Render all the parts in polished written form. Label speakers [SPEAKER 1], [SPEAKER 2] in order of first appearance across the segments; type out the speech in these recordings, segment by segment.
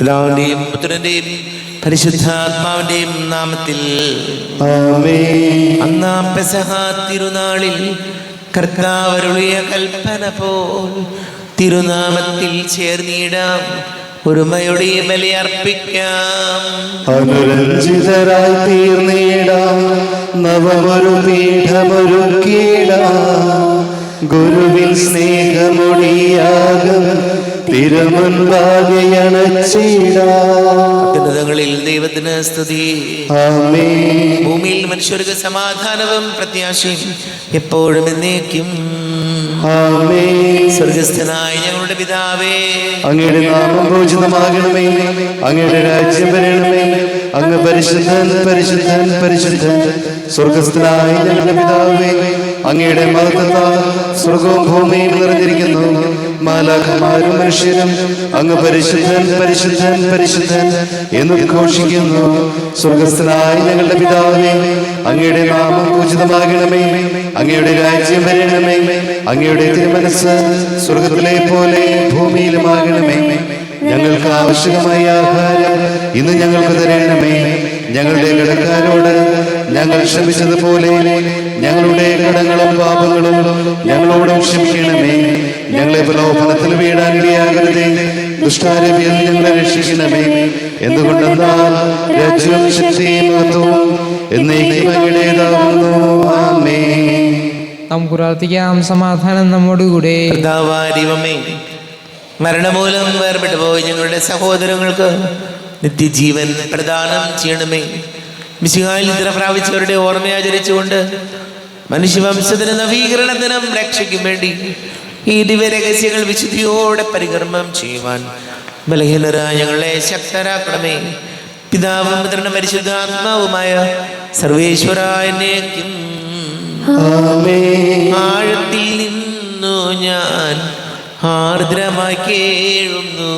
[SPEAKER 1] പിതാവിന്റെയും പുത്രന്റെയും പരിശുദ്ധാത്മാവിന്റെയും നാമത്തിൽ
[SPEAKER 2] ആമേൻ.
[SPEAKER 1] അന്നാം പെസഹ തിരുനാളിൽ കർത്താവ് അരുളിയ കൽപ്പന പോൽ തിരുനാമത്തിൽ ചേർന്നിടാം, ഒരുമയുടെ ബലിയർപ്പിക്കാം.
[SPEAKER 2] അനുരഞ്ജിതരായി തീർന്നിടാം, നവമൊരു പീഠമൊരുക്കിടാം. ഗുരുവിൽ സ്നേഹമൊടിയാകും തിരുമുൻപാകെ അണച്ചിടാം.
[SPEAKER 1] അത്യുന്നതങ്ങളിൽ ദൈവത്തിന് സ്തുതി.
[SPEAKER 2] ആമേൻ.
[SPEAKER 1] ഭൂമിയിൽ മനുഷ്യർക്ക് സമാധാനവും പ്രത്യാശയും എപ്പോഴും എന്നേക്കും.
[SPEAKER 2] ആമേൻ.
[SPEAKER 1] സ്വർഗസ്ഥനായ ഞങ്ങളുടെ പിതാവേ,
[SPEAKER 2] അങ്ങയുടെ നാമം പൂജിതമാകണമേ, അങ്ങയുടെ രാജ്യം വരണമേ, അങ്ങ് പരിശുദ്ധൻ പരിശുദ്ധൻ പരിശുദ്ധൻ. സ്വർഗസ്ഥനായ ഞങ്ങളുടെ പിതാവേ, അങ്ങയുടെ മഹത്വത്താൽ സ്വർഗവും ഭൂമിയും നിറഞ്ഞിരിക്കുന്നു. മാലാഖമാരും മനുഷ്യരും അങ്ങ് പരിശുദ്ധൻ പരിശുദ്ധൻ പരിശുദ്ധൻ എന്ന് ഘോഷിക്കുന്നു. സ്വർഗസ്ഥനായ ഞങ്ങളുടെ പിതാവേ, അങ്ങയുടെ നാമം പൂജിതമാകണമേ, അങ്ങയുടെ രാജ്യം വരണമേ, അങ്ങയുടെ തിരുമനസ്സ് സ്വർഗത്തിലെ പോലെ ഭൂമിയിലുമാകണമേ. ഞങ്ങൾക്ക് ആവശ്യമായ ആഹാരം ഇന്ന് ഞങ്ങൾക്ക് തരണമേ. ഞങ്ങളുടെ കടക്കാരോട് ഞങ്ങൾ ക്ഷമിച്ചതുപോലെ ഞങ്ങളുടെ കടങ്ങളും പാപങ്ങളും ഞങ്ങളോടും ക്ഷമിക്കണമേ. ഞങ്ങളെ പ്രലോഭനത്തിൽ വീഴാനിടയാകരുതേ, ദുഷ്ടാരൂപിയിൽ ഞങ്ങളെ രക്ഷിക്കണമേ. എന്തുകൊണ്ടെന്നാൽ രാജ്യവും ശക്തിയും മഹത്വവും എന്നേക്കും അങ്ങയുടേതാകുന്നു. ആമേൻ.
[SPEAKER 3] നമുക്ക് പ്രാർത്ഥിക്കാം. സമാധാനം നമ്മോടുകൂടെ.
[SPEAKER 1] ദൈവമേ, മരണമൂലം വേർപെട്ടു പോയി ഞങ്ങളുടെ സഹോദരങ്ങൾക്ക് നിത്യജീവൻ പ്രദാനം ചെയ്യണമേ. മിശിഹായിൽ നിദ്ര പ്രാപിച്ചവരുടെ ഓർമ്മയാചരിച്ചുകൊണ്ട് മനുഷ്യവംശത്തിന് നവീകരണത്തിനും രക്ഷയ്ക്കും വേണ്ടി ഈ ദിവ്യരഹസ്യങ്ങൾ വിശുദ്ധിയോടെ പരികർമ്മം ചെയ്യുവാൻ ബലഹീനരായ ഞങ്ങളെ ശക്തരാക്കണമേ. പിതാവും പുത്രനും പരിശുദ്ധാത്മാവുമായ സർവേശ്വരായ എന്നേക്കും. ആഴത്തിൽ നിന്നു ഞാൻ ആർദ്രമായി കേഴുന്നു,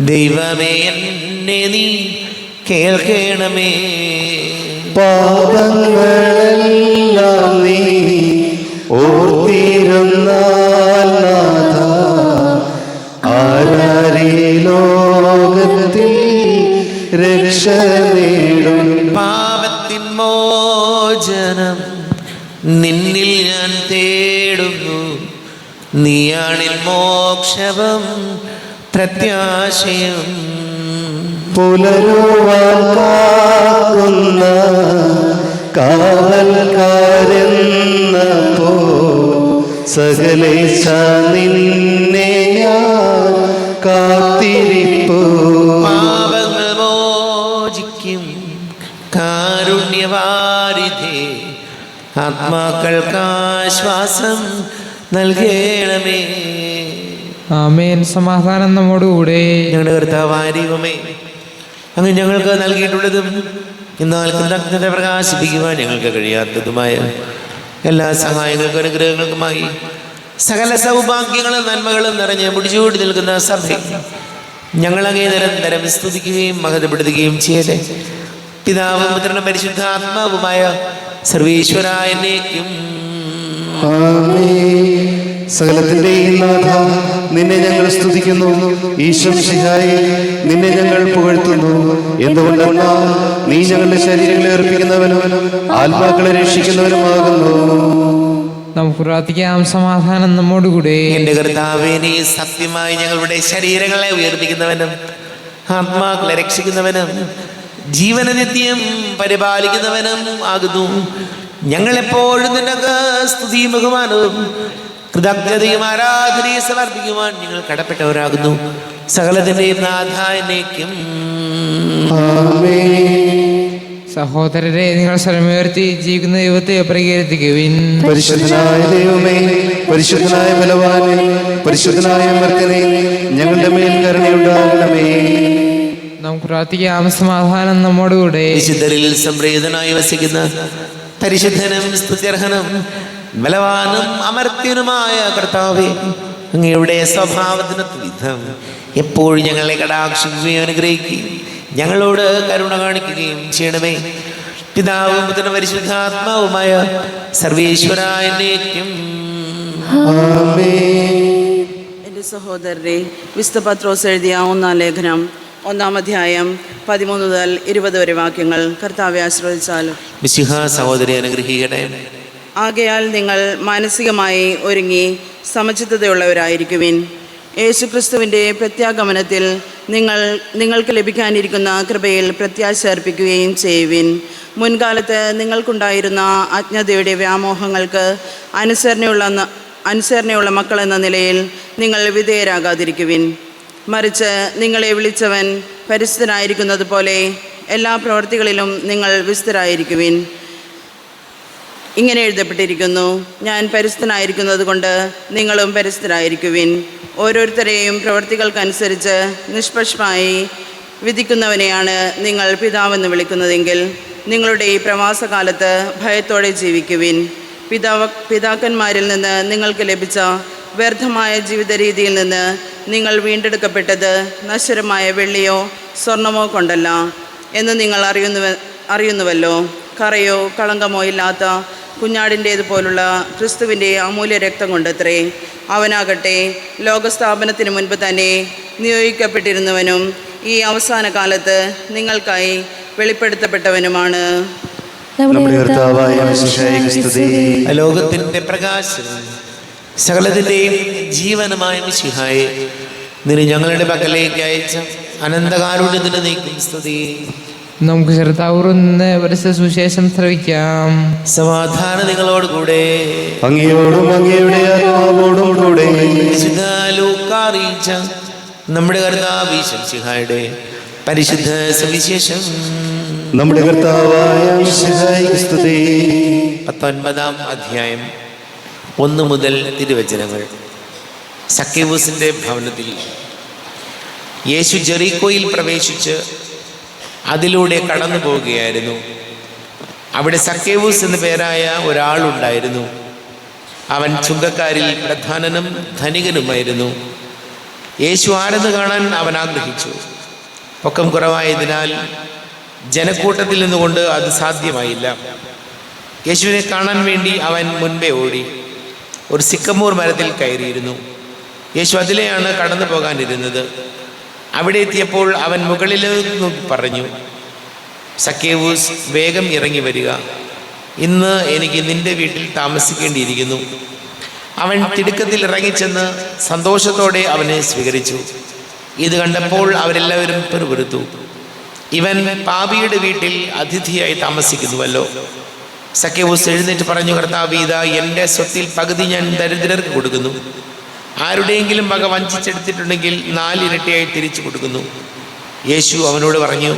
[SPEAKER 1] ദൈവമേ എന്നെ നീ കേൾക്കണമേ.
[SPEAKER 2] പാപങ്ങളെല്ലാം നീ ഓർത്തിരുന്നാൽ നാഥ, ആരാരീ ലോകത്തിൽ രക്ഷ നേടും.
[SPEAKER 1] പാപത്തിൻ മോചനം നിന്നിൽ ഞാൻ തേടുന്നു, നീയാണിൽ മോക്ഷവും പ്രത്യാശയും.
[SPEAKER 2] പുലരുവാൻ കാക്കുന്ന കാവൽക്കാരെന്ന പോ സകലേശ നിന്നെ ഞാൻ കാത്തിരിപ്പു.
[SPEAKER 1] പാപങ്ങൾ മോചിക്കും കാരുണ്യവാരിധേ, ആത്മാക്കൾക്ക് ആശ്വാസം നൽകണമേ.
[SPEAKER 3] ആമേൻ. സമാധാനം നമ്മോടുകൂടെ.
[SPEAKER 1] ഞങ്ങളുടെ കർത്താവായ ദൈവമേ, അങ്ങ് ഞങ്ങൾക്ക് നൽകിയിട്ടുള്ളതും എന്നാൽ കൃതജ്ഞത പ്രകാശിപ്പിക്കുവാൻ ഞങ്ങൾക്ക് കഴിയാത്തതുമായ എല്ലാ സഹായങ്ങൾക്കും അനുഗ്രഹങ്ങൾക്കുമായി സകല സൗഭാഗ്യങ്ങളും നന്മകളും നിറഞ്ഞ് മുടിച്ചൂടി നിൽക്കുന്ന സഭ ഞങ്ങളങ്ങേ നിരന്തരം സ്തുതിക്കുകയും മഹത്വപ്പെടുത്തുകയും ചെയ്യട്ടെ. പിതാവും പുത്രനും പരിശുദ്ധാത്മാവുമായ സർവേശ്വരായ എന്നേക്കും.
[SPEAKER 2] ആമേൻ. സകലത്തിന്റെയും നാഥ, നിന്നെ ഞങ്ങൾ സ്തുതിക്കുന്നു. ഈശ്വരസിഹായി നിന്നെ ഞങ്ങൾ പുകഴ്ത്തുന്നു. എന്തുകൊണ്ടെന്നാൽ നീ ഞങ്ങളുടെ ശരീരങ്ങളെ അർപ്പിക്കുന്നവനും ആത്മാക്കളെ രക്ഷിക്കുന്നവനുമാകുന്നു.
[SPEAKER 3] നമുക്ക് പ്രാർത്ഥിക്കാം. സമാധാനം നമ്മോടുകൂടെ.
[SPEAKER 1] എന്റെ കർത്താവേ, നീ സത്യമായി ഞങ്ങളുടെ ശരീരങ്ങളെ ഉയർപ്പിക്കുന്നവനും ആത്മാക്കളെ രക്ഷിക്കുന്നവനും ജീവനനിത്യം പരിപാലിക്കുന്നവനും ആകുന്നു. ഞങ്ങളെപ്പോഴും നിനക്ക് സ്തുതിയും ബഹുമാനവും കൃതജ്ഞതയും ആരാധനയും സമർപ്പിക്കുവാൻ ഞങ്ങൾ കടപ്പെട്ടവരാകുന്നു. സകലത്തിന്റെയും നാഥ എന്നേക്കും.
[SPEAKER 3] സഹോദരരെ, നിങ്ങൾ സ്വരമുയർത്തി ജീവിക്കുന്ന ദൈവത്തെ പ്രകീർത്തിക്കുവിൻ.
[SPEAKER 2] പരിശുദ്ധനായ ദൈവമേ, പരിശുദ്ധനായ ബലവാനേ, പരിശുദ്ധനായ അമർത്യനേ, ഞങ്ങളുടെ മേൽ കരുണയുണ്ടാകണമേ.
[SPEAKER 3] നമുക്ക് പ്രാർത്ഥിക്കാം. സമാധാനം നമ്മോടുകൂടെ.
[SPEAKER 1] വിശുദ്ധരിൽ സംപ്രീതനായി വസിക്കുന്ന പരിശുദ്ധനും സ്തുത്യർഹനും ബലവാനും അമർത്യനുമായ കർത്താവേ, അങ്ങയുടെ സ്വഭാവത്തിന് വിധം എപ്പോഴും ഞങ്ങളെ കടാക്ഷിക്കുകയും അനുഗ്രഹിക്കുകയും ഞങ്ങളോട് കരുണ കാണിക്കുകയും ചെയ്യണമേ. പിതാവും പുത്രനും പരിശുദ്ധാത്മാവുമായ സർവേശ്വരായ എന്നേക്കും.
[SPEAKER 4] എൻ്റെ സഹോദരരെ, വിശുദ്ധ പത്രോസ് എഴുതിയ 1-ാം ലേഖനം 1-ാം അധ്യായം 13 മുതൽ 20 വരെ വാക്യങ്ങൾ. കർത്താവെ ആശ്രയിച്ചാലും.
[SPEAKER 1] മിശിഹ സഹോദരി അനുഗ്രഹിക്കട്ടെ.
[SPEAKER 4] ആകയാൽ നിങ്ങൾ മാനസികമായി ഒരുങ്ങി സമചിത്തതയുള്ളവരായിരിക്കുവിൻ. യേശുക്രിസ്തുവിൻ്റെ പ്രത്യാഗമനത്തിൽ നിങ്ങൾക്ക് ലഭിക്കാനിരിക്കുന്ന കൃപയിൽ പ്രത്യാശ അർപ്പിക്കുകയും ചെയ്യുവിൻ. മുൻകാലത്ത് നിങ്ങൾക്കുണ്ടായിരുന്ന അജ്ഞതയുടെ വ്യാമോഹങ്ങൾക്ക് അനുസരണയുള്ള മക്കളെന്ന നിലയിൽ നിങ്ങൾ വിധേയരാകാതിരിക്കുവിൻ. മറിച്ച് നിങ്ങളെ വിളിച്ചവൻ പരിശുദ്ധനായിരിക്കുന്നത് പോലെ എല്ലാ പ്രവൃത്തികളിലും നിങ്ങൾ വിശുദ്ധരായിരിക്കുവിൻ. ഇങ്ങനെ എഴുതപ്പെട്ടിരിക്കുന്നു: ഞാൻ പരിശുദ്ധനായിരിക്കുന്നത് കൊണ്ട് നിങ്ങളും പരിശുദ്ധരായിരിക്കുവിൻ. ഓരോരുത്തരെയും പ്രവൃത്തികൾക്കനുസരിച്ച് നിഷ്പക്ഷമായി വിധിക്കുന്നവനെയാണ് നിങ്ങൾ പിതാവെന്ന് വിളിക്കുന്നതെങ്കിൽ നിങ്ങളുടെ ഈ പ്രവാസകാലത്ത് ഭയത്തോടെ ജീവിക്കുവിൻ. പിതാക്കന്മാരിൽ നിന്ന് നിങ്ങൾക്ക് ലഭിച്ച വ്യർത്ഥമായ ജീവിത രീതിയിൽ നിന്ന് നിങ്ങൾ വീണ്ടെടുക്കപ്പെട്ടത് നശ്വരമായ വെള്ളിയോ സ്വർണമോ കൊണ്ടല്ല എന്ന് നിങ്ങൾ അറിയുന്നുവല്ലോ. കറയോ കളങ്കമോ ഇല്ലാത്ത കുഞ്ഞാടിൻ്റേതുപോലുള്ള ക്രിസ്തുവിൻ്റെ അമൂല്യ രക്തം കൊണ്ടത്രേ. അവനാകട്ടെ ലോകസ്ഥാപനത്തിന് മുൻപ് തന്നെ നിയോഗിക്കപ്പെട്ടിരുന്നവനും ഈ അവസാന കാലത്ത് നിങ്ങൾക്കായി വെളിപ്പെടുത്തപ്പെട്ടവനുമാണ്.
[SPEAKER 1] ലോകത്തിന്റെ പ്രകാശവും സകലത്തിന്റെയും ജീവനുമായ മിശിഹായെ നിന്നെ ഞങ്ങളുടെ പക്കലേക്ക് അയച്ച അനന്തകാരുണ്യത്തിന് നീക്കും സ്തുതി.
[SPEAKER 3] നമുക്ക് ചെറുതാവുന്ന പരിശുദ്ധ സുവിശേഷം ശ്രവിക്കാം.
[SPEAKER 1] സമാധാനം നിങ്ങളോട് കൂടെ.
[SPEAKER 2] അങ്ങയോടും അങ്ങയുടെ ആത്മാവോടും കൂടെ.
[SPEAKER 1] വിശുദ്ധ ലൂക്കാ അറിയിച്ച നമ്മുടെ കർത്താവ് മിശിഹായുടെ പരിശുദ്ധ സുവിശേഷം.
[SPEAKER 2] നമ്മുടെ കർത്താവായ മിശിഹായ്ക്ക് സ്തുതി.
[SPEAKER 1] 19-ാം അധ്യായം 1 മുതൽ തിരുവചനങ്ങൾ. സക്കേവൂസിന്റെ ഭവനത്തിൽ യേശു ജെറീക്കോയിൽ പ്രവേശിച്ച് അതിലൂടെ കടന്നു പോവുകയായിരുന്നു. അവിടെ സക്കേവൂസ് എന്നു പേരായ ഒരാളുണ്ടായിരുന്നു. അവൻ ചുങ്കക്കാരിൽ പ്രധാനനും ധനികനുമായിരുന്നു. യേശു ആരെന്ന് കാണാൻ അവൻ ആഗ്രഹിച്ചു. പൊക്കം കുറവായതിനാൽ ജനക്കൂട്ടത്തിൽ നിന്നുകൊണ്ട് അത് സാധ്യമായില്ല. യേശുവിനെ കാണാൻ വേണ്ടി അവൻ മുൻപേ ഓടി ഒരു സിക്കമൂർ മരത്തിൽ കയറിയിരുന്നു. യേശു അതിലെയാണ് കടന്നു പോകാനിരുന്നത്. അവിടെ എത്തിയപ്പോൾ അവൻ മുകളിലേക്ക് പറഞ്ഞു, സക്കേവൂസ്, വേഗം ഇറങ്ങി വരിക, ഇന്ന് എനിക്ക് നിന്റെ വീട്ടിൽ താമസിക്കേണ്ടിയിരിക്കുന്നു. അവൻ തിടുക്കത്തിൽ ഇറങ്ങിച്ചെന്ന് സന്തോഷത്തോടെ അവനെ സ്വീകരിച്ചു. ഇത് കണ്ടപ്പോൾ അവരെല്ലാവരും പെറുപെറുത്തു. ഇവൻ പാപിയുടെ വീട്ടിൽ അതിഥിയായി താമസിക്കുന്നുവല്ലോ. സക്കേവൂസ് എഴുന്നേറ്റ് പറഞ്ഞു, കർത്താവേ, ഇതാ എൻ്റെ സ്വത്തിൽ പകുതി ഞാൻ ദരിദ്രർക്ക് കൊടുക്കുന്നു. ആരുടെയെങ്കിലും വക വഞ്ചിച്ചെടുത്തിട്ടുണ്ടെങ്കിൽ 4 ഇരട്ടിയായി തിരിച്ചു കൊടുക്കുന്നു. യേശു അവനോട് പറഞ്ഞു,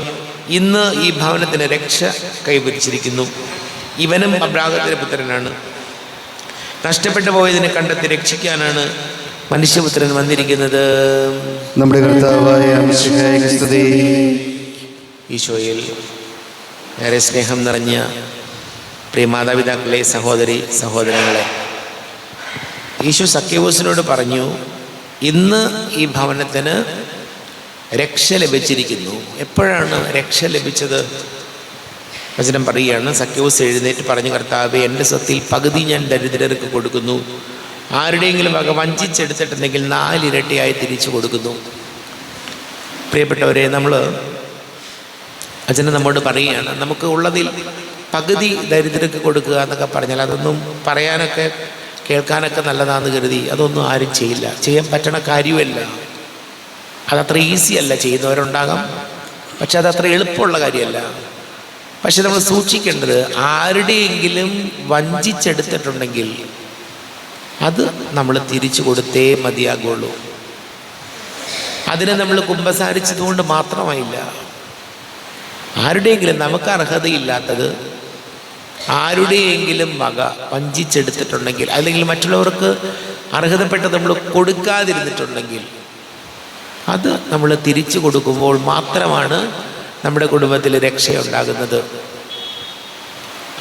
[SPEAKER 1] ഇന്ന് ഈ ഭവനത്തിന് രക്ഷ കൈവരിച്ചിരിക്കുന്നു. ഇവനും അബ്രാഹത്തിന്റെ പുത്രനാണ്. നഷ്ടപ്പെട്ടു പോയതിനെ കണ്ടെത്തി രക്ഷിക്കാനാണ് മനുഷ്യപുത്രൻ വന്നിരിക്കുന്നത്.
[SPEAKER 2] നമ്മുടെ കർത്താവായ മിശിഹായ്ക്ക് സ്തുതി.
[SPEAKER 1] ഈശോയിൽ ഏറെ സ്നേഹം നിറഞ്ഞ പ്രിയ മാതാപിതാക്കളെ, സഹോദരി സഹോദരങ്ങളെ, ഈശോ സക്കേവൂസിനോട് പറഞ്ഞു, ഇന്ന് ഈ ഭവനത്തിന് രക്ഷ ലഭിച്ചിരിക്കുന്നു. എപ്പോഴാണ് രക്ഷ ലഭിച്ചത്? വചനം പറയുകയാണ്, സക്കേവൂസ് എഴുന്നേറ്റ് പറഞ്ഞു, കർത്താവേ, എൻ്റെ സ്വത്തിൽ പകുതി ഞാൻ ദരിദ്രർക്ക് കൊടുക്കുന്നു. ആരുടെയെങ്കിലും വക വഞ്ചിച്ചെടുത്തിട്ടുണ്ടെങ്കിൽ 4 ഇരട്ടിയായി തിരിച്ചു കൊടുക്കുന്നു. പ്രിയപ്പെട്ടവരെ, അച്ഛനെ നമ്മോട് പറയുകയാണ്, നമുക്ക് ഉള്ളതിൽ പകുതി ദരിദ്രർക്ക് കൊടുക്കുക എന്നൊക്കെ പറഞ്ഞാൽ അതൊന്നും പറയാനൊക്കെ കേൾക്കാനൊക്കെ നല്ലതാണെന്ന് കരുതി അതൊന്നും ആരും ചെയ്യില്ല. ചെയ്യാൻ പറ്റണ കാര്യമല്ല. അതത്ര ഈസി അല്ല. ചെയ്യുന്നവരുണ്ടാകാം, പക്ഷെ അതത്ര എളുപ്പമുള്ള കാര്യമല്ല. പക്ഷെ നമ്മൾ സൂക്ഷിക്കേണ്ടത്, ആരുടെയെങ്കിലും വഞ്ചിച്ചെടുത്തിട്ടുണ്ടെങ്കിൽ അത് നമ്മൾ തിരിച്ചു കൊടുത്തേ മതിയാകുള്ളൂ. അതിനെ നമ്മൾ കുമ്പസാരിച്ചതുകൊണ്ട് മാത്രമായില്ല. ആരുടെയെങ്കിലും നമുക്ക് അർഹതയില്ലാത്തത് ആരുടെയെങ്കിലും വക വഞ്ചിച്ചെടുത്തിട്ടുണ്ടെങ്കിൽ, അല്ലെങ്കിൽ മറ്റുള്ളവർക്ക് അർഹതപ്പെട്ടത് നമ്മൾ കൊടുക്കാതിരുന്നിട്ടുണ്ടെങ്കിൽ അത് നമ്മൾ തിരിച്ചു കൊടുക്കുമ്പോൾ മാത്രമാണ് നമ്മുടെ കുടുംബത്തിൽ രക്ഷയുണ്ടാകുന്നത്.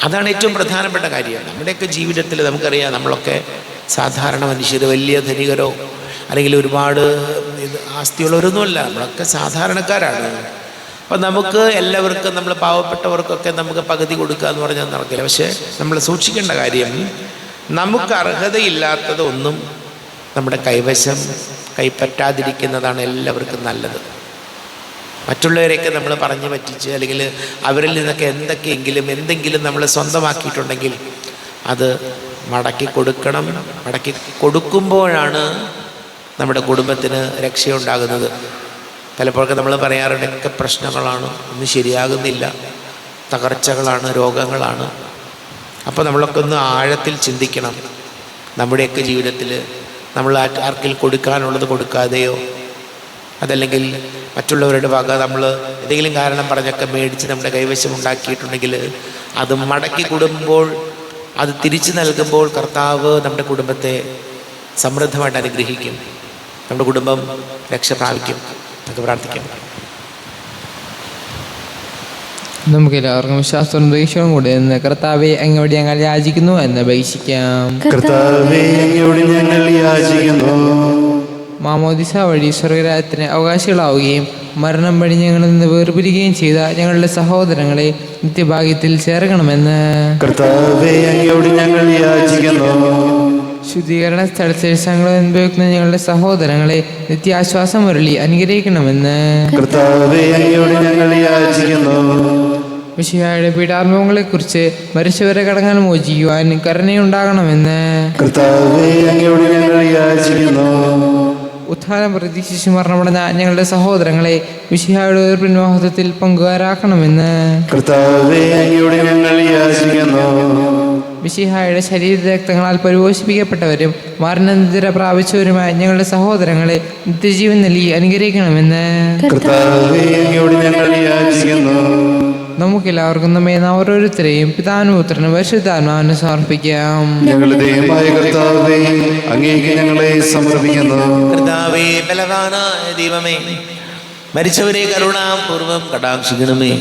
[SPEAKER 1] അതാണ് ഏറ്റവും പ്രധാനപ്പെട്ട കാര്യം. നമ്മുടെയൊക്കെ ജീവിതത്തിൽ നമുക്കറിയാം, നമ്മളൊക്കെ സാധാരണ മനുഷ്യർ, വലിയ ധനികരോ അല്ലെങ്കിൽ ഒരുപാട് ആസ്തിയുള്ളവരൊന്നുമല്ല. നമ്മളൊക്കെ സാധാരണക്കാരാണ്. അപ്പം നമുക്ക് എല്ലാവർക്കും, നമ്മൾ പാവപ്പെട്ടവർക്കൊക്കെ നമുക്ക് പകുതി കൊടുക്കുക എന്ന് പറഞ്ഞാൽ നടക്കില്ല. പക്ഷേ നമ്മൾ സൂക്ഷിക്കേണ്ട കാര്യം, നമുക്ക് അർഹതയില്ലാത്തതൊന്നും നമ്മുടെ കൈവശം കൈപ്പറ്റാതിരിക്കുന്നതാണ് എല്ലാവർക്കും നല്ലത്. മറ്റുള്ളവരെയൊക്കെ നമ്മൾ പറഞ്ഞു പറ്റിച്ച് അല്ലെങ്കിൽ അവരിൽ നിന്നൊക്കെ എന്തെങ്കിലും നമ്മൾ സ്വന്തമാക്കിയിട്ടുണ്ടെങ്കിൽ അത് മടക്കി കൊടുക്കണം. മടക്കി കൊടുക്കുമ്പോഴാണ് നമ്മുടെ കുടുംബത്തിന് രക്ഷയുണ്ടാകുന്നത്. പലപ്പോഴൊക്കെ നമ്മൾ പറയാറുണ്ട് ഒക്കെ പ്രശ്നങ്ങളാണ്, ഒന്നും ശരിയാകുന്നില്ല, തകർച്ചകളാണ്, രോഗങ്ങളാണ്. അപ്പോൾ നമ്മളൊക്കെ ഒന്ന് ആഴത്തിൽ ചിന്തിക്കണം. നമ്മുടെയൊക്കെ ജീവിതത്തിൽ നമ്മൾ ആർക്കെങ്കിലും കൊടുക്കാനുള്ളത് കൊടുക്കാതെയോ അതല്ലെങ്കിൽ മറ്റുള്ളവരുടെ വക നമ്മൾ എന്തെങ്കിലും കാരണം പറഞ്ഞൊക്കെ മേടിച്ച് നമ്മുടെ കൈവശം ഉണ്ടാക്കിയിട്ടുണ്ടെങ്കിൽ അത് മടക്കി കൊടുക്കുമ്പോൾ, അത് തിരിച്ചു നൽകുമ്പോൾ കർത്താവ് നമ്മുടെ കുടുംബത്തെ സമൃദ്ധമായിട്ട് അനുഗ്രഹിക്കും. നമ്മുടെ കുടുംബം രക്ഷ പ്രാപിക്കും. നമുക്ക് പ്രാർത്ഥിക്കാം.
[SPEAKER 3] നമുക്ക് എല്ലാവർക്കും വിശ്വാസവും പ്രതീക്ഷയും കൂടി നിന്ന് കർത്താവെ അങ്ങോട്ട് ഞങ്ങൾ യാചിക്കുന്നു എന്ന് അപേക്ഷിക്കാം.
[SPEAKER 2] കർത്താവേ, അങ്ങയോട് ഞങ്ങൾ യാചിക്കുന്നു.
[SPEAKER 3] മാമോദിസ വഴി സ്വർഗരാജ്യത്തിന് അവകാശികളാവുകയും മരണം വഴി ഞങ്ങളിൽ നിന്ന് വേർപിരിക്കുകയും ചെയ്ത ഞങ്ങളുടെ സഹോദരങ്ങളെ നിത്യഭാഗ്യത്തിൽ ചേർക്കണമെന്ന്
[SPEAKER 2] കർത്താവേ, അങ്ങയോട് ഞങ്ങൾ യാചിക്കുന്നു.
[SPEAKER 3] ശുദ്ധീകരണ സ്ഥലത്തിൽ സങ്കടം അനുഭവിക്കുന്ന ഞങ്ങളുടെ സഹോദരങ്ങളെ നിത്യാശ്വാസം വരളി അനുഗ്രഹിക്കണമെന്ന്
[SPEAKER 2] കർത്താവേ, അങ്ങയോട് ഞങ്ങൾ യാചിക്കുന്നു.
[SPEAKER 3] മിശിഹായുടെ പീഡാനുഭവങ്ങളെക്കുറിച്ച് മരിച്ചവരെ കടങ്ങൾ മോചിക്കുവാൻ കരുണയുണ്ടാകണമെന്ന്
[SPEAKER 2] കർത്താവേ, അങ്ങയോട് ഞങ്ങൾ യാചിക്കുന്നു.
[SPEAKER 3] ഉത്ഥാനം പ്രതീക്ഷിച്ച് മരണമടഞ്ഞ ഞങ്ങളുടെ സഹോദരങ്ങളെ മിശിഹായുടെ ഉയർപ്പിൻമഹത്വത്തിൽ പങ്കുകാരാക്കണമെന്ന്
[SPEAKER 2] കർത്താവേ, അങ്ങയോട് ഞങ്ങൾ യാചിക്കുന്നു.
[SPEAKER 3] മിശിഹായുടെ ശരീരരക്തങ്ങളാൽ പരിപോഷിപ്പിക്കപ്പെട്ടവരും മരണനിദ്ര പ്രാപിച്ചവരുമായ ഞങ്ങളുടെ സഹോദരങ്ങളെ നിത്യജീവൻ നൽകി അനുഗ്രഹിക്കണമെന്ന്
[SPEAKER 2] കർത്താവേ, അങ്ങയോട് ഞങ്ങൾ യാചിക്കുന്നു.
[SPEAKER 3] നമുക്കെല്ലാവർക്കും നമ്മെ ഓരോരുത്തരെയും പിതാവിനും പുത്രനും പരിശുദ്ധാത്മാവിനും സമർപ്പിക്കാം.
[SPEAKER 2] ഞങ്ങളുടെ ദൈവമായ കർത്താവേ, അങ്ങേക്ക് ഞങ്ങളെ സമർപ്പിക്കുന്നു.
[SPEAKER 1] കർത്താവേ, ബലവാനായ ദൈവമേ, മരിച്ചവരെ കരുണാപൂർവം കടാക്ഷിക്കണമേ,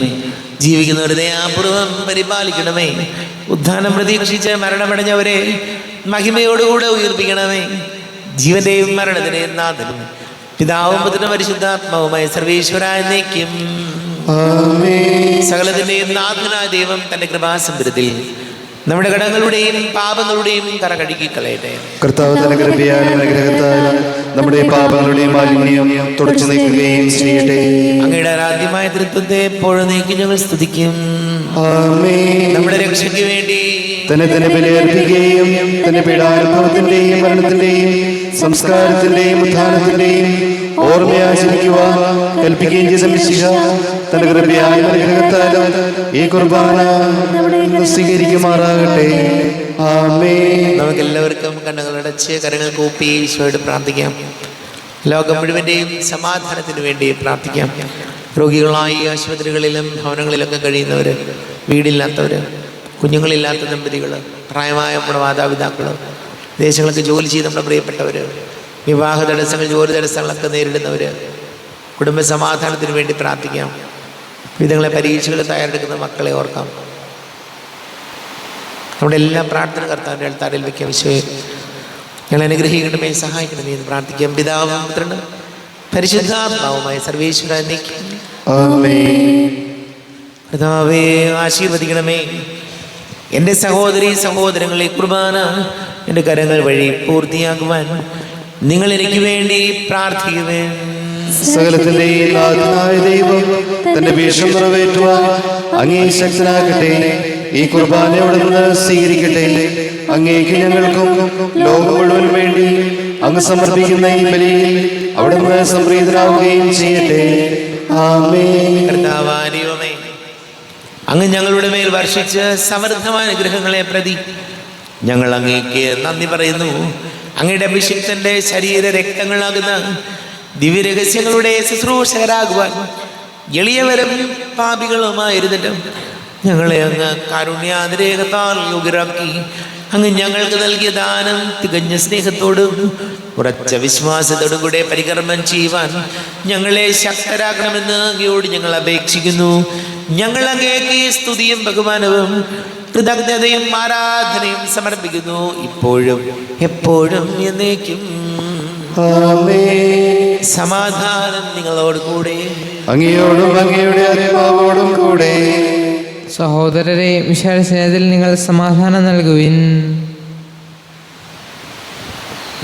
[SPEAKER 1] ജീവിക്കുന്നവരെ ദയാപൂർവം പരിപാലിക്കണമേ, ഉദ്ധാനം പ്രതീക്ഷിച്ച് മരണമടഞ്ഞവരെ മഹിമയോടുകൂടെ ഉയർപ്പിക്കണമേ. ജീവന്റെയും മരണത്തിന്റെയും നാഥനും പിതാവും പുത്രനും പരിശുദ്ധാത്മാവുമായ സർവേശ്വരായ എന്നേക്കും സകലത്തിന്റെയും നാഥനായ ദൈവം തന്റെ കൃപാസമ്പരത്തിൽ നമ്മുടെ കടങ്ങളുടെയും പാപങ്ങളുടെയും കറ കഴുകിക്കളയട്ടെ.
[SPEAKER 2] കർത്താവ് തന്റെ കൃപയാലും അനുഗ്രഹത്താലും നമ്മുടെ പാപങ്ങളുടെയും മാലിന്യം തുടച്ചു നീക്കുകയും ചെയ്യട്ടെ.
[SPEAKER 1] അങ്ങയുടെ ആരാധ്യമായ തൃത്വത്തെ എപ്പോഴും നീക്കി ഞങ്ങൾ സ്തുതിക്കും. നമ്മുടെ രക്ഷയ്ക്ക് വേണ്ടി
[SPEAKER 2] തന്നെ ബലിയർപ്പിക്കുകയും തന്റെ പീഡാനുഭവത്തിന്റെയും മരണത്തിന്റെയും സംസ്കാരത്തിന്റെയും ഉത്ഥാനത്തിന്റെയും ഓർമ്മയാചരിക്കുവാൻ കൽപ്പിക്കുകയും ചെയ്ത മിശിഹ തന്റെ കൃപയായ അനുഗ്രഹത്താലും ഈ കുർബാന സ്വീകരിക്കുമാറാകട്ടെ. ആമേൻ.
[SPEAKER 1] നമുക്ക് എല്ലാവർക്കും കണ്ണുകളടച്ച് കരങ്ങൾ കൂപ്പി ഈശോയോട് പ്രാർത്ഥിക്കാം. ലോകം മുഴുവൻ്റെയും സമാധാനത്തിന് വേണ്ടി പ്രാർത്ഥിക്കാം. രോഗികളായി ആശുപത്രികളിലും ഭവനങ്ങളിലൊക്കെ കഴിയുന്നവർ, വീടില്ലാത്തവർ, കുഞ്ഞുങ്ങളില്ലാത്ത ദമ്പതികൾ, പ്രായമായ നമ്മുടെ മാതാപിതാക്കൾ, ദേശങ്ങൾക്ക് ജോലി ചെയ്ത് നമ്മുടെ പ്രിയപ്പെട്ടവർ, വിവാഹ തടസ്സങ്ങൾ, ജോലി തടസ്സങ്ങളൊക്കെ നേരിടുന്നവർ, കുടുംബ സമാധാനത്തിന് വേണ്ടി പ്രാർത്ഥിക്കാം. വിധങ്ങളെ പരീക്ഷകൾ തയ്യാറെടുക്കുന്ന മക്കളെ ഓർക്കാം. നമ്മുടെ എല്ലാ പ്രാർത്ഥന കർത്താവിൻ്റെ അൾത്താരയിൽ വയ്ക്കാം. ഈശോയെ ഞങ്ങൾ അനുഗ്രഹിക്കണമേ, സഹായിക്കണമേ എന്ന് പ്രാർത്ഥിക്കാം. പിതാവും പുത്രനും പരിശുദ്ധാത്മാവുമായ സർവേശ്വര കർത്താവേ, ആശീർവദിക്കണമേ. എൻ്റെ സഹോദരി സഹോദരങ്ങളെ കുർബാന എൻ്റെ കരങ്ങൾ വഴി പൂർത്തിയാക്കുവാൻ നിങ്ങൾ എനിക്ക് വേണ്ടി പ്രാർത്ഥിക്കുവേ.
[SPEAKER 2] സകലത്തിന്റെയും നാഥനായ ദൈവം തന്റെ ഭീഷണം നിറവേറ്റുവാൻ അങ്ങേ ശക്തനാകട്ടെ. ഈ കുർബാന അവിടെ നിന്ന് സ്വീകരിക്കട്ടെ. അങ്ങേക്ക് ഞങ്ങൾക്കും ലോകം മുഴുവൻ വേണ്ടി അങ്ങ് സമർപ്പിക്കുന്ന ഈ ബലിയിൽ അവിടെ നിന്ന് സംപ്രീതനാവുകയും ചെയ്യട്ടെ. ആമേൻ.
[SPEAKER 1] കർത്താവായ ദൈവമേ, അങ്ങ് ഞങ്ങളുടെ മേൽ വർഷിച്ച് സമൃദ്ധമായ അനുഗ്രഹങ്ങളെ പ്രതി ഞങ്ങൾ അങ്ങേക്ക് നന്ദി പറയുന്നു. അങ്ങയുടെ അഭിഷിക്തന്റെ ശരീര രക്തങ്ങളാകുന്ന ദിവ്യരഹസ്യങ്ങളുടെ ശുശ്രൂഷകരാകുവാൻ എളിയവരും പാപികളുമായിരുന്നിട്ടും ഞങ്ങളെ അങ്ങ് കാരുണ്യാതിരേകത്താൽ യോഗ്യരാക്കി. അങ്ങ് ഞങ്ങൾക്ക് നൽകിയ ദാനം തികഞ്ഞ സ്നേഹത്തോടും ഉറച്ച വിശ്വാസത്തോടും കൂടെ പരികർമ്മം ചെയ്യുവാൻ ഞങ്ങളെ ശക്തരാക്കണമെന്ന് അങ്ങയോട് ഞങ്ങൾ അപേക്ഷിക്കുന്നു. ഞങ്ങൾ അങ്ങേക്ക് സ്തുതിയും ബഹുമാനവും കൃതജ്ഞതയും ആരാധനയും സമർപ്പിക്കുന്നു, ഇപ്പോഴും എപ്പോഴും എന്നേക്കും. സമാധാനം നിങ്ങളോട് കൂടെ,
[SPEAKER 2] അങ്ങയോടും അങ്ങയുടെ ആത്മാവോടും കൂടെ.
[SPEAKER 3] സഹോദരരെ, വിശാല സ്നേഹത്തിൽ നിങ്ങൾ സമാധാനം നൽകുവിൻ.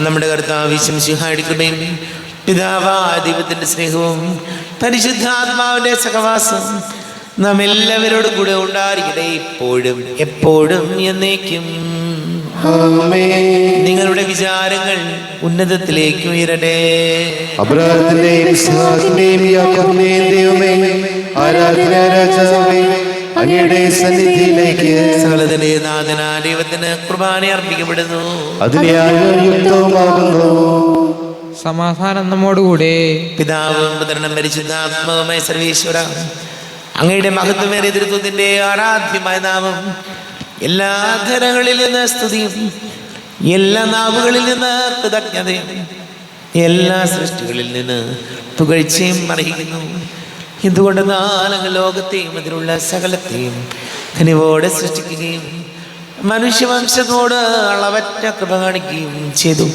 [SPEAKER 1] നമ്മുടെ കർത്താവ് മിശിഹായുടെ കൃപയും പിതാവായ ദൈവത്തിന്റെ സ്നേഹവും പരിശുദ്ധാത്മാവിന്റെ സഹവാസം നാം എല്ലാവരോടും കൂടെ ഉണ്ടായിരിക്കട്ടെ, ഇപ്പോഴും എപ്പോഴും എന്നേക്കും. നിങ്ങളുടെ വിചാരങ്ങൾ ഉന്നതത്തിലേക്ക് ഉയരട്ടെ.
[SPEAKER 2] അബ്രാഹത്തിന്റെയും ഇസ്ഹാക്കിന്റെയും യാക്കോബിന്റെയും ദൈവമേ, ആരാധന രാജാവേ, അങ്ങയുടെ സന്നിധിയിലേക്ക്
[SPEAKER 1] സകലത്തിന്റെ നാഥനായ ദൈവത്തിന് കുർബാന അർപ്പിക്കപ്പെടുന്നു.
[SPEAKER 2] അതിനെയാകുന്നു.
[SPEAKER 3] സമാധാനം നമ്മോടുകൂടെ.
[SPEAKER 1] പിതാവും പുത്രനും പരിശുദ്ധാത്മാവുമായ സർവേശ്വര, അങ്ങയുടെ മഹത്വമേറിയ തൃത്വത്തിന്റെ ആരാധ്യമായ നാമം എല്ലാ ധരങ്ങളിൽ നിന്ന് സ്തുതിയും എല്ലാ നാവുകളിൽ നിന്ന് കൃതജ്ഞതയും എല്ലാ സൃഷ്ടികളിൽ നിന്ന് പുകഴ്ചയും അറിയിക്കുന്നു. എന്തുകൊണ്ടെന്നാൽ അങ്ങ് ലോകത്തെയും അതിലുള്ള സകലത്തെയും കനിവോടെ സൃഷ്ടിക്കുകയും മനുഷ്യവംശത്തോട് അളവറ്റ കൃപ കാണിക്കുകയും ചെയ്തു.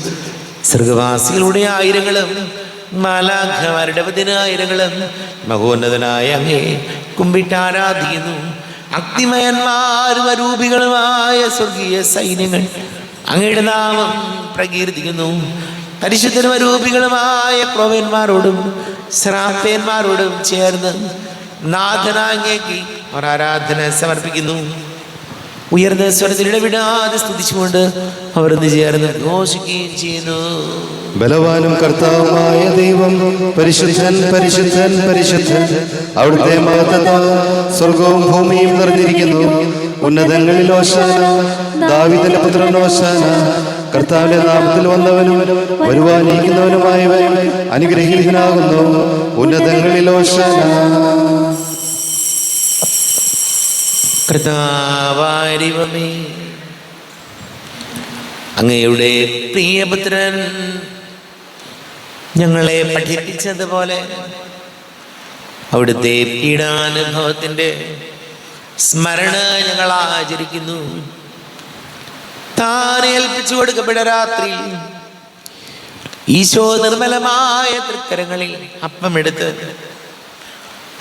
[SPEAKER 1] സ്വർഗവാസികളുടെ ആയിരങ്ങളും മാലാഖമാരുടെ പതിനായിരങ്ങളും മഹോന്നതനായ അങ്ങേ കുമ്പിട്ട് ആരാധിക്കുന്നു. അഗ്നിമയന്മാരും അരൂപികളുമായ സ്വർഗീയ സൈന്യങ്ങൾ അങ്ങയുടെ നാമം പ്രകീർത്തിക്കുന്നു. പരിശുദ്ധരും അരൂപികളുമായ ക്രോവന്മാരോടും ശ്രാപ്പന്മാരോടും ചേർന്ന് നാഥനാങ്ങേക്ക് അവർ ആരാധന സമർപ്പിക്കുന്നു. ഉയർന്ന സ്വരത്തിൽ ഇടവിടാതെ സ്തുതിച്ചുകൊണ്ട് അവർ ഒന്ന് ചേർന്ന് ഘോഷിക്കുകയും ചെയ്യുന്നു.
[SPEAKER 2] ബലവാനും കർത്താവുമായ ദൈവം പരിശുദ്ധൻ പരിശുദ്ധൻ പരിശുദ്ധൻ, അവിടുത്തെ മഹത്വത്താൽ സ്വർഗവും ഭൂമിയും നിറഞ്ഞിരിക്കുന്നു. ഉന്നതങ്ങളിൽ ഓശാന, ദാവീദിന്റെ പുത്രൻ ഓശാന. കർത്താവിന്റെ നാമത്തിൽ വന്നവനും വരുവാനിരിക്കുന്നവനുമായവൻ അനുഗ്രഹീതനാകുന്നു. ഉന്നതങ്ങളിൽ ഓശാന.
[SPEAKER 1] കർത്താവായ ദൈവമേ, അങ്ങയുടെ പ്രിയപുത്രൻ ഞങ്ങളെ പഠിപ്പിച്ചതുപോലെ അവിടുത്തെ പീഡാനുഭവത്തിന്റെ സ്മരണ ഞങ്ങൾ ആചരിക്കുന്നു. താൻ ഏൽപ്പിച്ചു കൊടുക്കപ്പെട്ട രാത്രി ഈശോ നിർമ്മലമായ തൃക്കരങ്ങളിൽ അപ്പമെടുത്ത്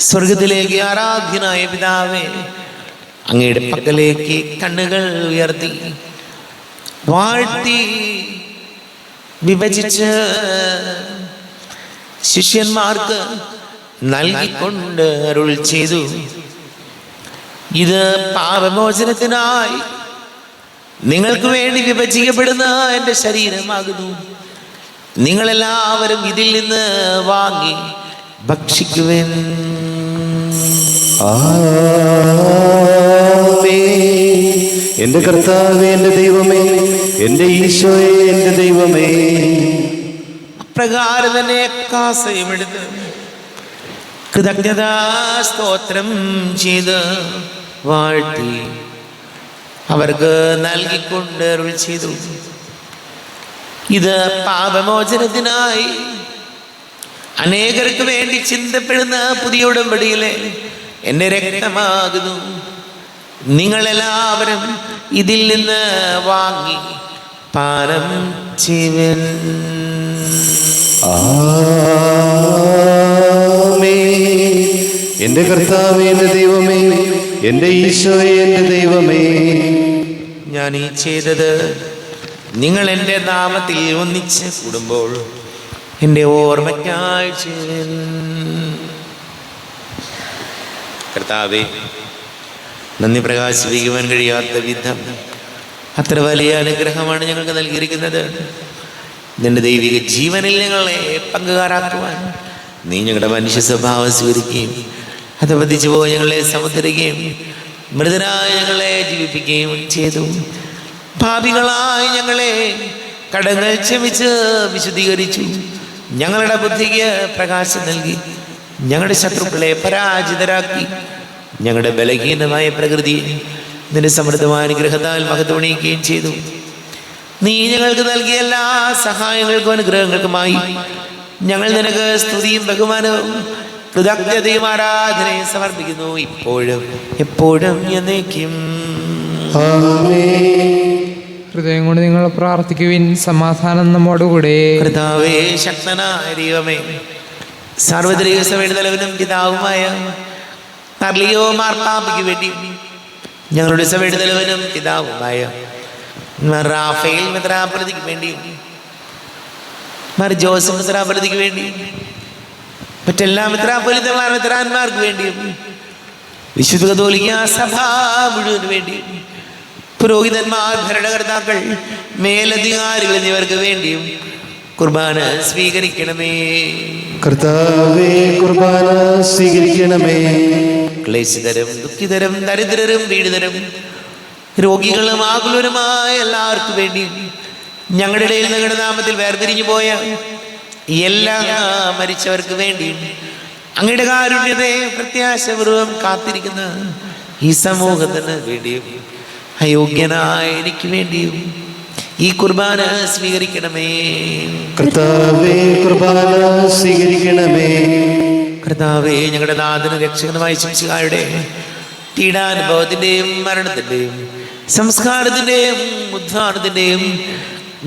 [SPEAKER 1] സ്വർഗത്തിലേക്ക് ആരാധ്യനായ പിതാവേ, അങ്ങയുടെ പക്കലേക്ക് കണ്ണുകൾ ഉയർത്തി വാഴ്ത്തി വിഭജിച്ച് ശിഷ്യന്മാർക്ക് നൽകിക്കൊണ്ട് അരുൾ ചെയ്തു, ഇത് പാപമോചനത്തിനായി നിങ്ങൾക്ക് വേണ്ടി വിഭജിക്കപ്പെടുന്ന എൻ്റെ ശരീരമാകുന്നു. നിങ്ങളെല്ലാവരും ഇതിൽ നിന്ന് വാങ്ങി ഭക്ഷിക്കുവിൻ.
[SPEAKER 2] എന്റെ കർത്താവേ, എന്റെ ദൈവമേ, എന്റെ ഈശോയെ, എന്റെ ദൈവമേ.
[SPEAKER 1] അപ്രകാരം തന്നെ കാസയുമെടുത്ത് കൃതജ്ഞതാ സ്തോത്രം ചെയ്ത് വാഴ്ത്തി അവർക്ക് നൽകിക്കൊണ്ട് അരുൾ ചെയ്തു, ഇത് പാപമോചനത്തിനായി അനേകർക്ക് വേണ്ടി ചിന്തപ്പെടുന്ന പുതിയ ഉടമ്പടിയിലെ എൻ്റെ രക്തമാകുന്നു. നിങ്ങളെല്ലാവരും ഇതിൽ നിന്ന് വാങ്ങി പാനം ചെയ്യുവിൻ.
[SPEAKER 2] എന്റെ കർത്താവേ, എന്റെ ദൈവമേ, എന്റെ ഈശോയെ, എന്റെ ദൈവമേ.
[SPEAKER 1] ഞാൻ ഈ ചെയ്തത് നിങ്ങൾ എൻ്റെ നാമത്തിൽ ഒന്നിച്ച് കൂടുമ്പോൾ എൻ്റെ ഓർമ്മയ്ക്കായി ചെയ്യുവിൻ. കർത്താവേ, നന്ദി പ്രകാശിപ്പിക്കുവാൻ കഴിയാത്ത വിധം അത്ര വലിയ അനുഗ്രഹമാണ് ഞങ്ങൾക്ക് നൽകിയിരിക്കുന്നത്. നിന്റെ ദൈവിക ജീവനിൽ ഞങ്ങളെ പങ്കുകാരാക്കുവാൻ നീ ഞങ്ങളുടെ മനുഷ്യ സ്വഭാവം സ്വീകരിക്കുകയും അത് പതിച്ചു പോയി ഞങ്ങളെ സമുദ്രിക്കുകയും മൃതരായ ഞങ്ങളെ ജീവിപ്പിക്കുകയും ചെയ്തു. പാപികളായി ഞങ്ങളെ കടങ്ങൾ ക്ഷമിച്ച് വിശുദ്ധീകരിച്ചു. ഞങ്ങളുടെ ബുദ്ധിക്ക് പ്രകാശം നൽകി ഞങ്ങളുടെ ശത്രുക്കളെ പരാജിതരാക്കി. ഞങ്ങളുടെ ബലഹീനമായ പ്രകൃതിയെ നിന്റെ സമൃദ്ധമായ അനുഗ്രഹത്താൽ മഹത്വണിയിക്കുകയും ചെയ്തു. നീ ഞങ്ങൾക്ക് നൽകിയ എല്ലാ സഹായങ്ങൾക്കും അനുഗ്രഹങ്ങൾക്കുമായി ഞങ്ങൾ നിനക്ക് സ്തുതിയും ബഹുമാനവും കൃതജ്ഞതയും ആരാധനയും സമർപ്പിക്കുന്നു, ഇപ്പോഴും എപ്പോഴും എന്നേക്കും.
[SPEAKER 3] ഹൃദയം കൊണ്ട് നിങ്ങൾ പ്രാർത്ഥിക്കുവിൻ. സമാധാനം നമ്മോടുകൂടെ.
[SPEAKER 1] കർത്താവേ, ശക്തനായ ദൈവമേ, സാർവത്രിക സഭയുടെ തലവനും പിതാവുമായ അർലിയോ മാർപ്പാപ്പയ്ക്ക് വേണ്ടി ഞങ്ങളുടെ സഭയുടെ തലവനും പിതാവുമായ റാഫേൽ മെത്രാപ്പൊലീത്തയ്ക്ക് വേണ്ടി മാർ ജോസഫ് മെത്രാപ്പൊലീത്തയ്ക്ക് വേണ്ടിയും മറ്റെല്ലാ മെത്രാന്മാർക്ക് വേണ്ടിയും വിശുദ്ധ കത്തോലിക്ക സഭ മുഴുവന് വേണ്ടിയും പുരോഹിതന്മാർ, ഭരണകർത്താക്കൾ, മേലധികാരികൾ എന്നിവർക്ക് വേണ്ടിയും കുർബാന സ്വീകരിക്കണമേ.
[SPEAKER 2] കർത്താവേ, കുർബാന സ്വീകരിക്കണമേ.
[SPEAKER 1] ക്ലേശിതരും ദുഃഖിതരും ദരിദ്രരും പീഡിതരും രോഗികളും ആകുലരുമായ എല്ലാവർക്കും വേണ്ടിയും ഞങ്ങളുടെ ഇടയിൽ നിങ്ങളുടെ നാമത്തിൽ വേർപിരിഞ്ഞു പോയ എല്ലാ മരിച്ചവർക്ക് വേണ്ടിയും അങ്ങയുടെ കാരുണ്യത്തെ പ്രത്യാശപൂർവം കാത്തിരിക്കുന്ന ഈ സമൂഹത്തിന് വേണ്ടിയും അയോഗ്യനായ എനിക്ക് വേണ്ടിയും ഈ കുർബാന സ്വീകരിക്കണമേ.
[SPEAKER 2] കർത്താവേ, കുർബാന സ്വീകരിക്കണമേ.
[SPEAKER 1] കർത്താവേ, ഞങ്ങളുടെ നാഥനും രക്ഷകനുമായ ശിശുഹായുടെ പീഡാനുഭവത്തിൻ്റെയും മരണത്തിൻ്റെയും സംസ്കാരത്തിൻ്റെയും ഉദ്ധാനത്തിൻ്റെയും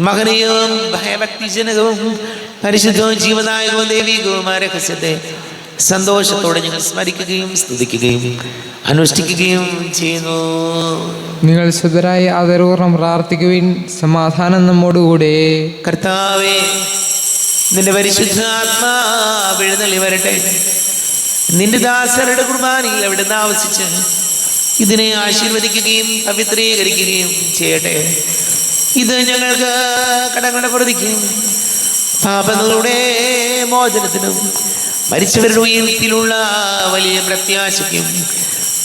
[SPEAKER 1] മഹനീയവും ഭയഭക്തിജനകവും പരിശുദ്ധവും ജീവദായകവും ദൈവികവുമായ രഹസ്യത്തെ സന്തോഷത്തോടെ ഞങ്ങൾ സ്മരിക്കുകയും സ്തുതിക്കുകയും അനുഷ്ഠിക്കുകയും ചെയ്യുന്നു.
[SPEAKER 3] നിങ്ങൾ ശുദ്ധരായി ആദരപൂർവ്വം പ്രാർത്ഥിക്കുവിൻ. സമാധാനം നമ്മോടുകൂടെ.
[SPEAKER 1] കർത്താവേ, നിന്റെ പരിശുദ്ധ ആത്മാവ് എഴുന്നള്ളി വരട്ടെ. നിന്റെ ദാസരുടെ കുർബാനയിൽ അവിടുന്ന് ആവസിച്ച് ഇതിനെ ആശീർവദിക്കുകയും പവിത്രീകരിക്കുകയും ചെയ്യട്ടെ. ഇത് ഞങ്ങൾക്ക് കടങ്ങളുടെ പ്രതിക്കും പാപങ്ങളുടെ മോചനത്തിനും മരിച്ചവരുടെ ഉയർത്തിലുള്ള വലിയ പ്രത്യാശയ്ക്കും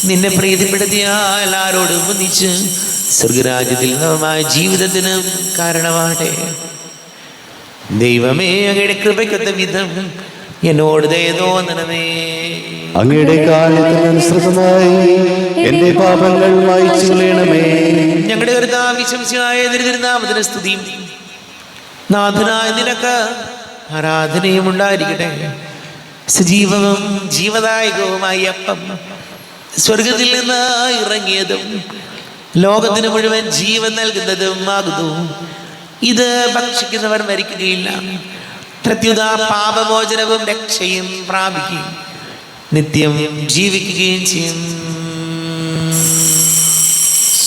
[SPEAKER 1] നിന്നെ പ്രീതിപ്പെടുത്തിയ എല്ലാവരോടും ഒന്നിച്ച് സ്വർഗരാജ്യത്തിൽ നവമായ ജീവിതത്തിന് കാരണമാകട്ടെ. ദൈവമേ, അങ്ങയുടെ കൃപയ്ക്കൊത്ത വിധം എന്നോട് ദയ തോന്നണമേ.
[SPEAKER 2] അങ്ങയുടെ കാലത്തിനനുസൃതമായി എന്റെ പാപങ്ങൾ മായ്ച്ചു കളയണമേ.
[SPEAKER 1] ഞങ്ങളുടെ കർത്താവ് വിശംസിയായ തിരുനാമത്തിന് സ്തുതിയും നാഥനായ നിനക്ക് ആരാധനയും ഉണ്ടായിരിക്കട്ടെ. സജീവവും ജീവദായകവുമായി അപ്പം സ്വർഗത്തിൽ നിന്ന് ഇറങ്ങിയതും ലോകത്തിന് മുഴുവൻ ജീവൻ നൽകുന്നതും ആകുന്നു. ഇത് ഭക്ഷിക്കുന്നവർ മരിക്കുകയില്ല, പ്രത്യുത പാപമോചനവും രക്ഷയും പ്രാപിക്കുകയും നിത്യം ജീവിക്കുകയും ചെയ്യും.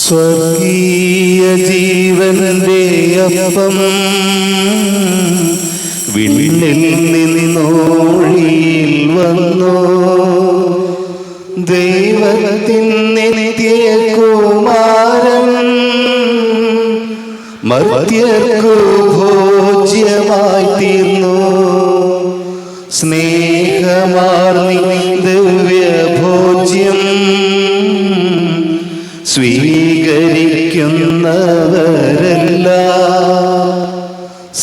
[SPEAKER 2] സ്വർഗീയ ജീവന്റെ അപ്പം വിണ്ണിൽ നിന്നോഴിയിൽ വന്നു. ദൈവത്തിൻ്റെ നിത്യകുമാരൻ മർത്യർക്കു ഭോജ്യമായി തീർന്നു. സ്നേഹമാർന്നി ദിവ്യഭോജ്യം സ്വീകരിക്കുന്നവരെല്ലാം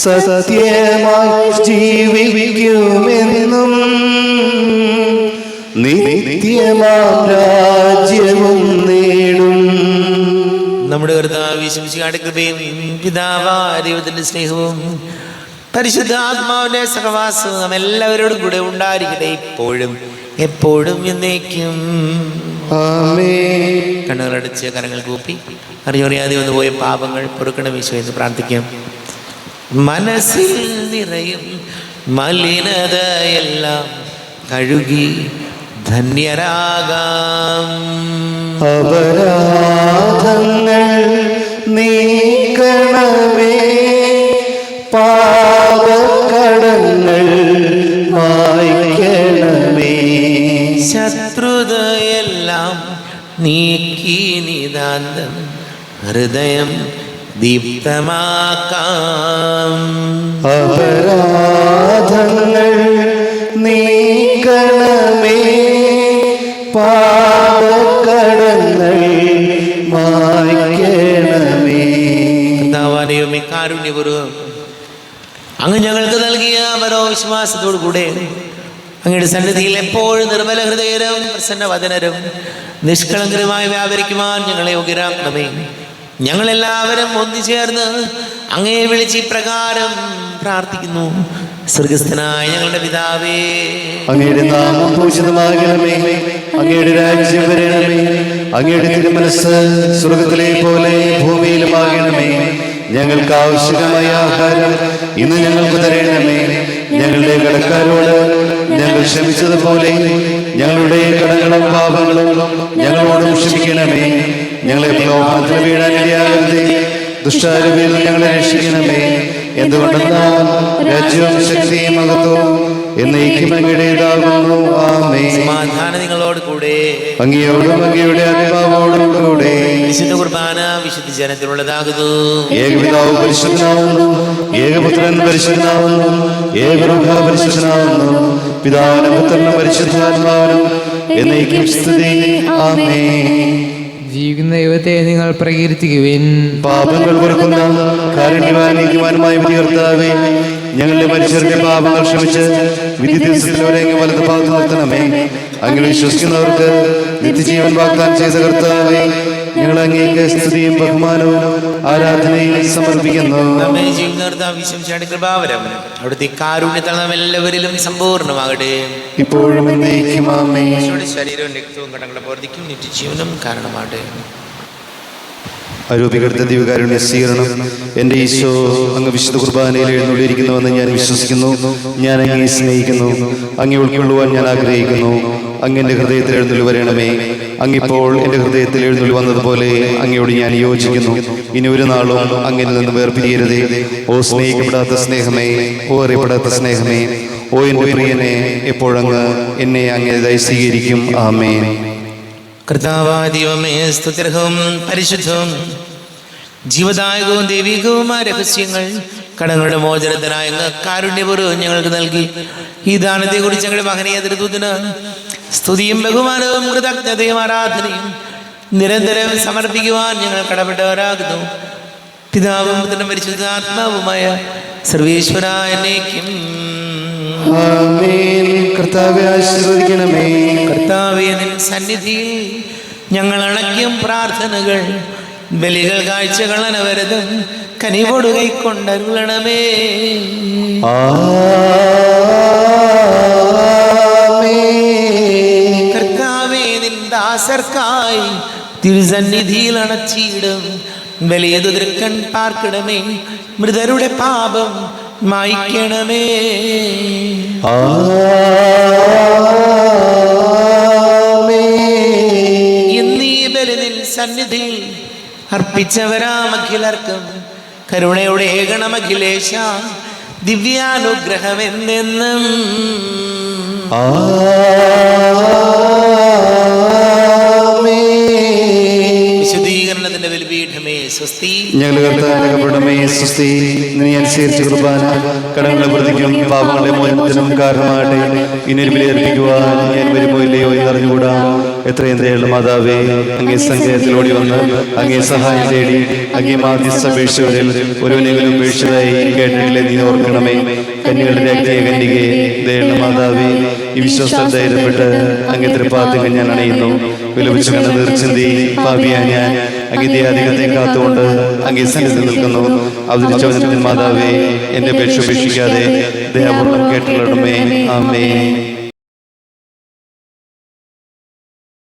[SPEAKER 2] സത്യമായി ജീവിക്കുമെന്നും നിത്യമാം രാജ്യവും നേടും.
[SPEAKER 1] നമ്മുടെ കർത്താവ് യേശുമിശിഹായുടെ കൃപയും പിതാവായ ദൈവത്തിന്റെ സ്നേഹവും പരിശുദ്ധ ആത്മാവിന്റെ സഹവാസവും നാം എല്ലാവരോടും കൂടെ ഉണ്ടായിരിക്കട്ടെ, ഇപ്പോഴും എപ്പോഴും എന്നേക്കും.
[SPEAKER 2] ആമേൻ.
[SPEAKER 1] കണ്ണുകളടച്ച് കരങ്ങൾ കൂപ്പി അറിയാതെ വന്നു പോയ പാപങ്ങൾ പൊറുക്കണം ഈശോ എന്ന് പ്രാർത്ഥിക്കാം. മനസ്സിൽ നിറയും മലിനതയെല്ലാം കഴുകി ധന്യരാകാം.
[SPEAKER 2] അപരാധങ്ങൾ നീക്കണമേ, പാപക്കടങ്ങൾ മായ്ക്കണമേ.
[SPEAKER 1] ശത്രുതയെല്ലാം നീക്കി നിതാന്തം ഹൃദയം ദീപ്തമാക്കാം.
[SPEAKER 2] അപരാധങ്ങൾ നീക്കണമേ, പാപക്കടങ്ങൾ മായ്ക്കണമേ.
[SPEAKER 1] കർത്താവേ, കാരുണ്യപൂർവ്വം അങ്ങ് ഞങ്ങൾക്ക് നൽകിയ മനോവിശ്വാസത്തോടു കൂടെ അങ്ങയുടെ സന്നിധിയിൽ എപ്പോഴും നിർമ്മല ഹൃദയരും പ്രസന്നവദനരും നിഷ്കളങ്കരുമായി വ്യാപരിക്കുവാൻ ഞങ്ങളെ യോഗ്യരാക്കണമേ. ഞങ്ങളെല്ലാവരും ഒന്നുചേർന്ന് അങ്ങയെ വിളിച്ച് ഇപ്രകാരം പ്രാർത്ഥിക്കുന്നു. സ്വർഗസ്ഥനായ ഞങ്ങളുടെ പിതാവേ,
[SPEAKER 2] അങ്ങയുടെ നാമം പൂജിതമാകണമേ, അങ്ങയുടെ രാജ്യം വരണമേ, അങ്ങയുടെ തിരുമനസ്സ് സ്വർഗത്തിലെ പോലെ ഭൂമിയിലുമാകണമേ. ഞങ്ങൾക്ക് ആവശ്യമായ ആഹാരം ഇന്ന് ഞങ്ങൾക്ക് തരണമേ. ഞങ്ങളുടെ കടക്കാരോട് ഞങ്ങൾ ക്ഷമിച്ചതുപോലെ ഞങ്ങളുടെ കടങ്ങളും പാപങ്ങളും ഞങ്ങളോടും ക്ഷമിക്കണമേ. ഞങ്ങളെ പ്രലോഭനത്തിൽ വീഴാനിടയാകരുതേ, ദുഷ്ടാരൂപിയിൽ ഞങ്ങളെ രക്ഷിക്കണമേ. എന്തുകൊണ്ടെന്നാൽ രാജ്യവും ശക്തിയും മഹത്വവും എന്നേക്കും അങ്ങയുടേതാകുന്നു. ആമേൻ.
[SPEAKER 1] സമാധാനം നിങ്ങളോട് കൂടെ.
[SPEAKER 2] അങ്ങയോടും അങ്ങയുടെ ആത്മാവോടും കൂടെ.
[SPEAKER 1] വിശുദ്ധ കുർബാന വിശുദ്ധ ജനത്തിനുള്ളതാകുന്നു.
[SPEAKER 2] ഏകപിതാവ് പരിശുദ്ധനാവുന്നു, ഏകപുത്രൻ പരിശുദ്ധനാവുന്നു, ഏകരൂഹ പരിശുദ്ധനാവുന്നു, പിതാവിനും പുത്രനും പരിശുദ്ധാത്മാവിനും എന്നേക്കും സ്തുതി. ആമേൻ.
[SPEAKER 3] ജീവിക്കുന്ന ദൈവത്തെ നിങ്ങൾ പ്രകീർത്തിക്കുവിൻ.
[SPEAKER 2] പാപങ്ങൾ പൊറുക്കുന്ന കാരുണ്യവാനിക്കുവാനുമായ കർത്താവേ, ഞങ്ങളുടെ മനുഷ്യരുടെ പാപങ്ങൾ ക്ഷമിച്ച് വിധി ദിവസത്തിലൂടെ വലത് ഭാഗത്ത് നിർത്തണമേ. അങ്ങനെ വിശ്വസിക്കുന്നവർക്ക് നിത്യജീവൻ വാഗ്ദാനം ചെയ്ത കർത്താവേ, ഞങ്ങൾ അങ്ങേക്ക് സ്തുതിയും ബഹുമാനവും ആരാധനയും സമർപ്പിക്കുന്നു.
[SPEAKER 1] നമ്മെ ജീവിത കൃപാവരം അവിടുത്തെ കാരുണ്യത്താൽ നാം എല്ലാവരിലും സമ്പൂർണ്ണമാകട്ടെ.
[SPEAKER 2] ഇപ്പോഴും എന്നേക്കും ആമേൻ.
[SPEAKER 1] ശരീരവും രക്തവും കടങ്ങളുടെ പ്രവർത്തിക്കും നിത്യജീവനും കാരണമാകട്ടെ.
[SPEAKER 2] ആരോപികടുത്ത ദിവ്യകാരുണ്യ സ്വീകരണം. എൻ്റെ ഈശോ അങ്ങ് വിശുദ്ധ കുർബാനയിൽ എഴുന്നള്ളിയിരിക്കുന്നുവെന്ന് ഞാൻ വിശ്വസിക്കുന്നു. ഞാൻ അങ്ങയെ സ്നേഹിക്കുന്നു. അങ്ങേ ഉൾക്കൊള്ളുവാൻ ഞാൻ ആഗ്രഹിക്കുന്നു. അങ്ങ് എൻ്റെ ഹൃദയത്തിൽ എഴുന്നള്ളി വരണമേ. അങ്ങിപ്പോൾ എൻ്റെ ഹൃദയത്തിൽ എഴുന്നള്ളി വന്നതുപോലെ അങ്ങയോട് ഞാൻ യോജിക്കുന്നു. ഇനി ഒരു നാളും അങ്ങിൽ നിന്ന് വേർപിരിയരുതേ. ഓ സ്നേഹിക്കപ്പെടാത്ത സ്നേഹമേ, ഓ അറിയപ്പെടാത്ത സ്നേഹമേ, ഓ എൻ്റെ പ്രിയനെ, എപ്പോഴങ്ങ് എന്നെ അങ്ങേതായി സ്വീകരിക്കും. ആമേൻ.
[SPEAKER 1] കർത്താവായ ദൈവമേ, സ്തുത്യർഹവും പരിശുദ്ധവും ജീവദായകവും ദൈവികവുമായ രഹസ്യങ്ങൾ കടങ്ങളുടെ മോചനത്തിനായ കാരുണ്യപൂർവ്വം ഞങ്ങൾക്ക് നൽകി ഈ ദാനത്തെക്കുറിച്ച് ഞങ്ങളുടെ മഹനീയ ദൂതന് സ്തുതിയും ബഹുമാനവും കൃതജ്ഞതയും ആരാധനയും നിരന്തരം സമർപ്പിക്കുവാൻ ഞങ്ങൾ കടപ്പെട്ടവരാകുന്നു. പിതാവും പുത്രനും പരിശുദ്ധാത്മാവുമായ സർവേശ്വരായ എന്നേക്കും
[SPEAKER 2] ആമേൻ. കർത്താവേ, ആശീർവദിക്കണമേ.
[SPEAKER 1] കർത്താവേ, നിൻ സന്നിധിയിൽ ഞങ്ങൾ അണയ്ക്കും പ്രാർത്ഥനകൾ ബലികൾ കാഴ്ചകൾ അനവരതം കനിവോട് കൈക്കൊണ്ടരുളണമേ. കർത്താവേ, നിൻ ദാസർക്കായി തിരുസന്നിധിയിൽ അണച്ചിടും ബലിയതു ദൃക്കൻ പാർക്കണമേ. മൃതരുടെ പാപം മായ്ക്കണമേ. എന്നീ ബലി നിൻ സന്നിധിയിൽ അർപ്പിച്ചവരാമഖിലർക്കും കരുണയുടെ ഏകണമഖിലേശ ദിവ്യാനുഗ്രഹം എന്നെന്നും. വിശുദ്ധീകരണത്തിന്റെ ബലിപീഠമേ സ്വസ്തി.
[SPEAKER 2] ഞങ്ങളുടെ കർത്താവിനെ സ്വസ്തി. നീ അനുസരിച്ച് കുർബാന കടങ്ങളുടെ പ്രതിക്കും പാപങ്ങളുടെ മോചനത്തിനും കാരണമാകട്ടെ. ഇനിയൊരു ബലി അർപ്പിക്കുവാൻ ഞാൻ വരുമോ ഇല്ലയോ എന്ന് അറിഞ്ഞുകൂടാ. എത്രയും ദയുള്ള മാതാവേ, അങ്ങേ സങ്കേതത്തിലോടി വന്ന് അങ്ങേ സഹായം തേടി അങ്ങേ മാധ്യസ്ഥ അപേക്ഷകരിൽ ഒരുവനെങ്കിലും വീഴ്ചതായി കേട്ടിട്ടില്ലേ നീ ഓർക്കണമേ. കന്യകളുടെ രാജ്ഞിയെ കന്യകെ, ദയുള്ള മാതാവേ, ഈ വിശ്വാസത്തിൽ ധൈര്യപ്പെട്ട് അങ്ങേ തൃപ്പാദങ്ങൾ ഞാൻ അണയുന്നു. വിലപിച്ചു കണ്ട നീർച്ചിന്തി പാപിയാ ഞാൻ അങ്ങേ ദയാധികത്തെ കാത്തുകൊണ്ട് അങ്ങേ സന്നിധിയിൽ നിൽക്കുന്നു. അവതരിച്ച മാതാവേ, എന്റെ അപേക്ഷ ഉപേക്ഷിക്കാതെ ദയാപൂർവ്വം കേട്ടുള്ളടമേ. ആമേൻ.